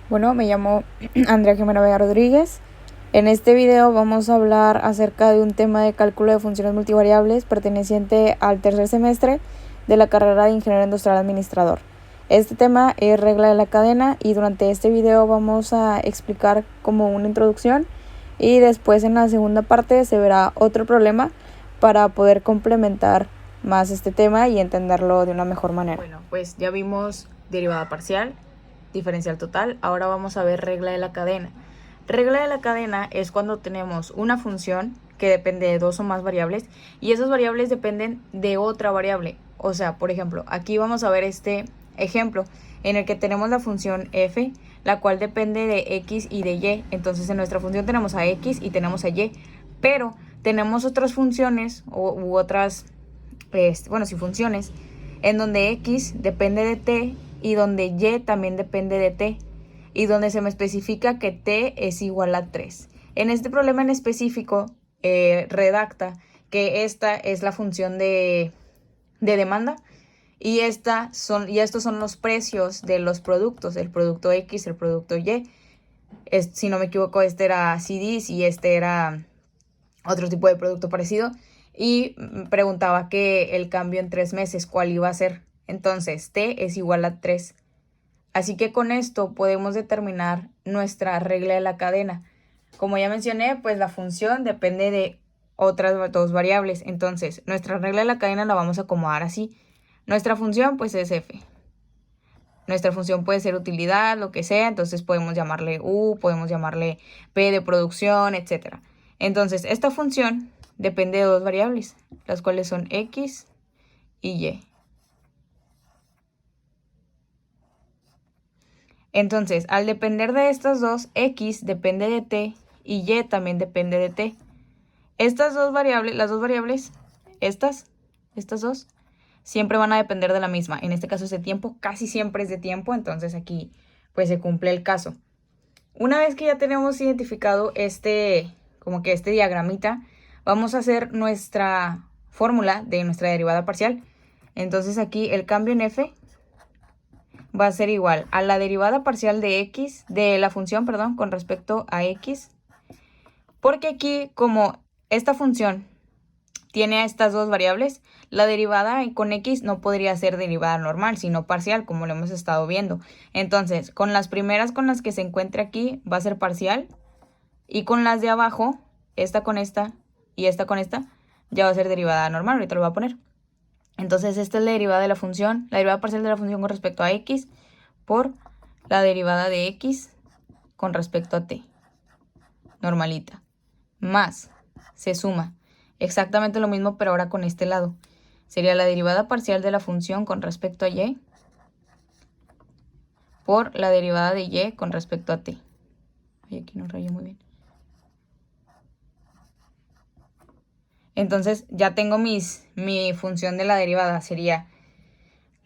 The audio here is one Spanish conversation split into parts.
Bueno, me llamo Andrea Jimena Vega Rodríguez. En este video vamos a hablar acerca de un tema de cálculo de funciones multivariables perteneciente al tercer semestre de la carrera de Ingeniero Industrial Administrador. Este tema es regla de la cadena y durante este video vamos a explicar como una introducción y después en la segunda parte se verá otro problema para poder complementar más este tema y entenderlo de una mejor manera. Bueno, pues ya vimos derivada parcial, diferencial total. Ahora vamos a ver regla de la cadena. Regla de la cadena es cuando tenemos una función que depende de dos o más variables y esas variables dependen de otra variable. O sea, por ejemplo, aquí vamos a ver este ejemplo en el que tenemos la función f, la cual depende de x y de y. Entonces en nuestra función tenemos a x y tenemos a y, pero tenemos otras funciones u otras, funciones en donde x depende de t y donde y también depende de t y donde se me especifica que t es igual a 3. En este problema en específico redacta que esta es la función de demanda y estos son los precios de los productos, el producto X, el producto Y. Si no me equivoco, este era CDs y este era otro tipo de producto parecido. Y preguntaba que el cambio en 3 meses, ¿cuál iba a ser? Entonces, t es igual a 3. Así que con esto podemos determinar nuestra regla de la cadena. Como ya mencioné, pues la función depende de otras dos variables. Entonces, nuestra regla de la cadena la vamos a acomodar así. Nuestra función pues es f. Nuestra función puede ser utilidad, lo que sea. Entonces podemos llamarle u, podemos llamarle p de producción, etc. Entonces, esta función depende de dos variables, las cuales son x y y. Entonces, al depender de estas dos, x depende de t y y también depende de t. Estas dos variables, las dos variables, estas dos, siempre van a depender de la misma. En este caso es de tiempo, casi siempre es de tiempo, entonces aquí pues se cumple el caso. Una vez que ya tenemos identificado este diagramita, vamos a hacer nuestra fórmula de nuestra derivada parcial. Entonces aquí el cambio en f va a ser igual a la derivada parcial de x, de la función, perdón, con respecto a x. Porque aquí, como esta función tiene a estas dos variables, la derivada con x no podría ser derivada normal, sino parcial, como lo hemos estado viendo. Entonces, con las primeras con las que se encuentra aquí, va a ser parcial. Y con las de abajo, esta con esta y esta con esta, ya va a ser derivada normal. Ahorita lo voy a poner. Entonces, esta es la derivada de la función, la derivada parcial de la función con respecto a x por la derivada de x con respecto a t. Normalita. Más, se suma. Exactamente lo mismo, pero ahora con este lado. Sería la derivada parcial de la función con respecto a y por la derivada de y con respecto a t. Ay, aquí no rayé muy bien. Entonces ya tengo mi función de la derivada. Sería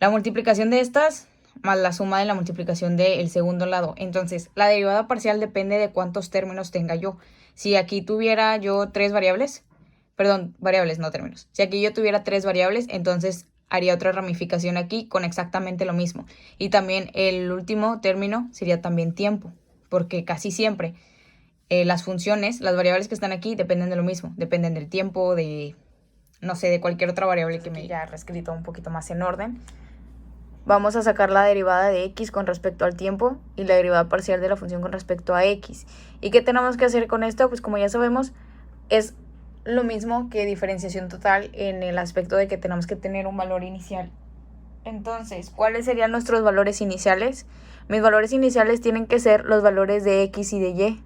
la multiplicación de estas más la suma de la multiplicación del segundo lado. Entonces la derivada parcial depende de cuántos términos tenga yo. Si aquí tuviera yo variables, no términos. Si aquí yo tuviera 3 variables, entonces haría otra ramificación aquí con exactamente lo mismo. Y también el último término sería también tiempo, porque casi siempre las funciones, las variables que están aquí dependen de lo mismo, dependen del tiempo, de, no sé, de cualquier otra variable que me haya reescrito un poquito más en orden. Vamos a sacar la derivada de x con respecto al tiempo y la derivada parcial de la función con respecto a x. ¿Y qué tenemos que hacer con esto? Pues como ya sabemos, es lo mismo que diferenciación total en el aspecto de que tenemos que tener un valor inicial. Entonces, ¿cuáles serían nuestros valores iniciales? Mis valores iniciales tienen que ser los valores de x y de y.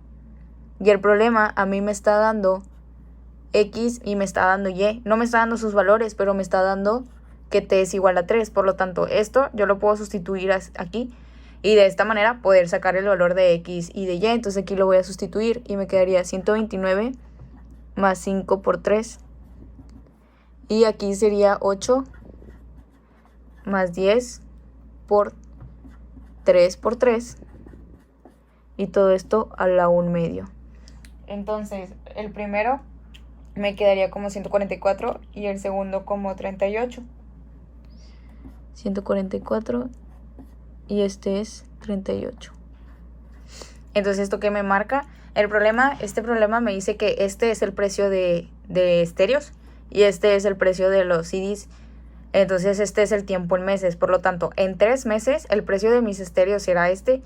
Y el problema a mí me está dando x y me está dando y. No me está dando sus valores, pero me está dando que t es igual a 3. Por lo tanto, esto yo lo puedo sustituir aquí y de esta manera poder sacar el valor de x y de y. Entonces aquí lo voy a sustituir y me quedaría 129 más 5 por 3. Y aquí sería 8 más 10 por 3 por 3. Y todo esto a la 1/2. Entonces, el primero me quedaría como 144 y el segundo como 38. 144 y este es 38. Entonces, ¿esto qué me marca? Este problema me dice que este es el precio de estéreos y este es el precio de los CDs. Entonces, este es el tiempo en meses. Por lo tanto, en 3 meses el precio de mis estéreos será este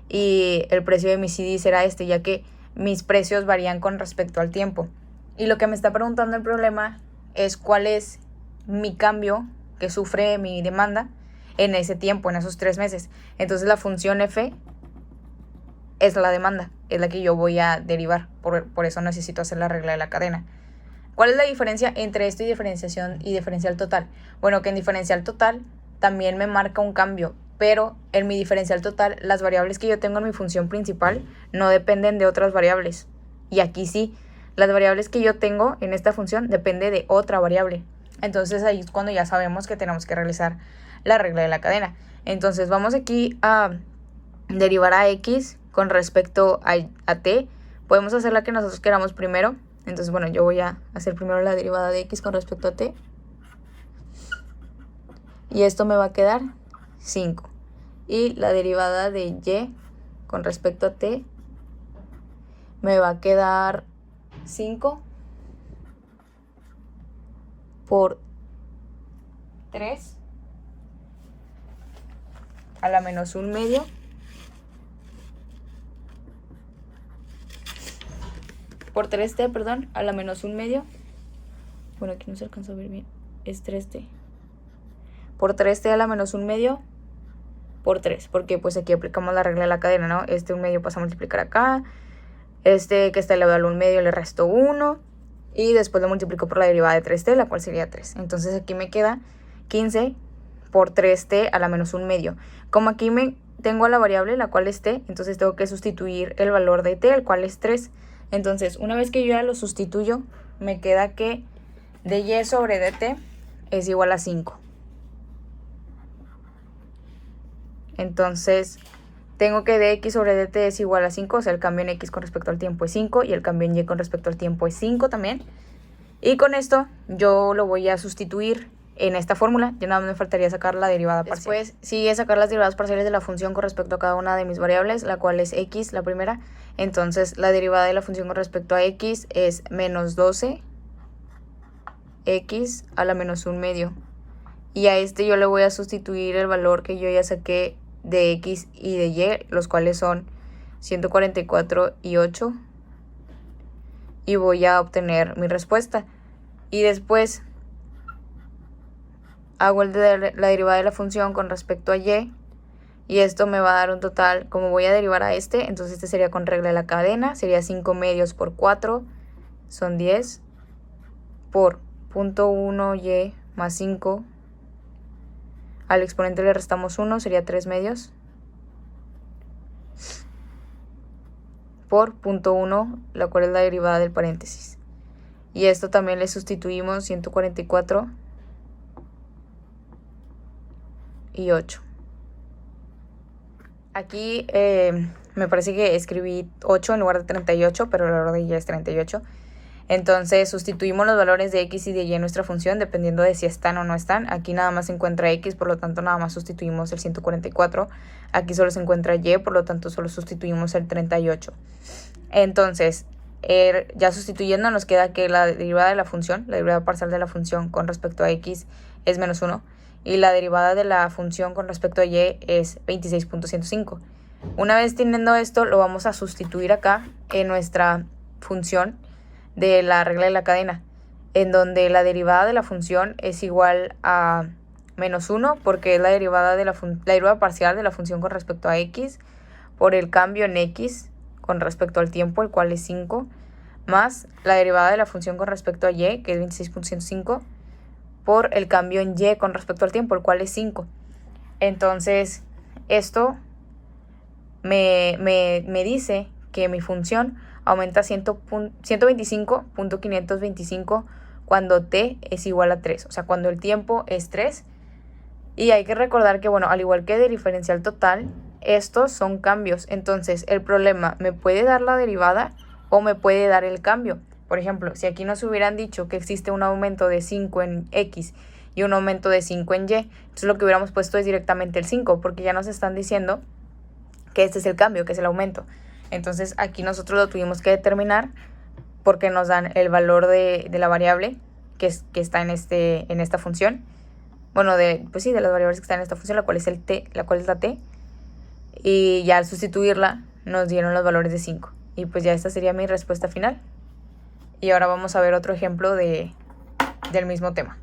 y el precio de mis CDs será este, ya que mis precios varían con respecto al tiempo. Y lo que me está preguntando el problema es cuál es mi cambio que sufre mi demanda en ese tiempo, en esos 3 meses. Entonces, la función f es la demanda, es la que yo voy a derivar. Por eso necesito hacer la regla de la cadena. ¿Cuál es la diferencia entre esto y diferenciación y diferencial total? Bueno, que en diferencial total también me marca un cambio, pero en mi diferencial total las variables que yo tengo en mi función principal no dependen de otras variables. Y aquí sí, las variables que yo tengo en esta función dependen de otra variable. Entonces ahí es cuando ya sabemos que tenemos que realizar la regla de la cadena. Entonces vamos aquí a derivar a x con respecto a t. Podemos hacer la que nosotros queramos primero. Entonces, bueno, yo voy a hacer primero la derivada de x con respecto a t. Y esto me va a quedar 5. Y la derivada de y con respecto a t me va a quedar 5 por 3 a la menos 1 medio por 3t, perdón, a la menos 1 medio. Bueno, aquí no se alcanza a ver bien. Es 3t. Por 3t a la menos 1 medio por 3. Porque pues aquí aplicamos la regla de la cadena, ¿no? 1 medio pasa a multiplicar acá. Que está elevado al 1 medio le resto 1. Y después lo multiplico por la derivada de 3t, la cual sería 3. Entonces aquí me queda 15 por 3t a la menos 1 medio. Como aquí tengo a la variable, la cual es t, entonces tengo que sustituir el valor de t, el cual es 3. Entonces, una vez que yo ya lo sustituyo, me queda que dy sobre dt es igual a 5. Entonces, tengo que dx sobre dt es igual a 5, o sea, el cambio en x con respecto al tiempo es 5 y el cambio en y con respecto al tiempo es 5 también. Y con esto yo lo voy a sustituir en esta fórmula. Ya nada más me faltaría sacar la derivada parcial. Después sigue sacar las derivadas parciales de la función con respecto a cada una de mis variables, la cual es x, la primera. Entonces la derivada de la función con respecto a x es menos 12 x a la menos 1 medio. Y a este yo le voy a sustituir el valor que yo ya saqué de x y de y, los cuales son 144 y 8. Y voy a obtener mi respuesta. Y después hago la derivada de la función con respecto a y. Y esto me va a dar un total, como voy a derivar a entonces este sería con regla de la cadena. Sería 5 medios por 4, son 10. Por 0.1y más 5. Al exponente le restamos 1, sería 3 medios. Por 0.1, la cual es la derivada del paréntesis. Y esto también le sustituimos 144 y 8. Aquí me parece que escribí 8 en lugar de 38, pero el valor de y es 38. Entonces sustituimos los valores de x y de y en nuestra función dependiendo de si están o no están. Aquí nada más se encuentra x, por lo tanto nada más sustituimos el 144. Aquí solo se encuentra y, por lo tanto solo sustituimos el 38. Entonces, ya sustituyendo nos queda que la derivada de la función, la derivada parcial de la función con respecto a x es menos 1. Y la derivada de la función con respecto a y es 26.105. Una vez teniendo esto, lo vamos a sustituir acá en nuestra función de la regla de la cadena, en donde la derivada de la función es igual a menos 1, porque es la derivada parcial de la función con respecto a x, por el cambio en x con respecto al tiempo, el cual es 5, más la derivada de la función con respecto a y, que es 26.105, por el cambio en y con respecto al tiempo, el cual es 5. Entonces, esto me dice que mi función aumenta 125.525 cuando t es igual a 3, o sea, cuando el tiempo es 3. Y hay que recordar que, bueno, al igual que de diferencial total, estos son cambios. Entonces, el problema me puede dar la derivada o me puede dar el cambio. Por ejemplo, si aquí nos hubieran dicho que existe un aumento de 5 en x y un aumento de 5 en y, entonces lo que hubiéramos puesto es directamente el 5, porque ya nos están diciendo que este es el cambio, que es el aumento. Entonces aquí nosotros lo tuvimos que determinar porque nos dan el valor de la variable que está en esta función. Bueno, pues sí, de las variables que están en esta función, la cual es la t. Y ya al sustituirla nos dieron los valores de 5. Y pues ya esta sería mi respuesta final. Y ahora vamos a ver otro ejemplo del mismo tema.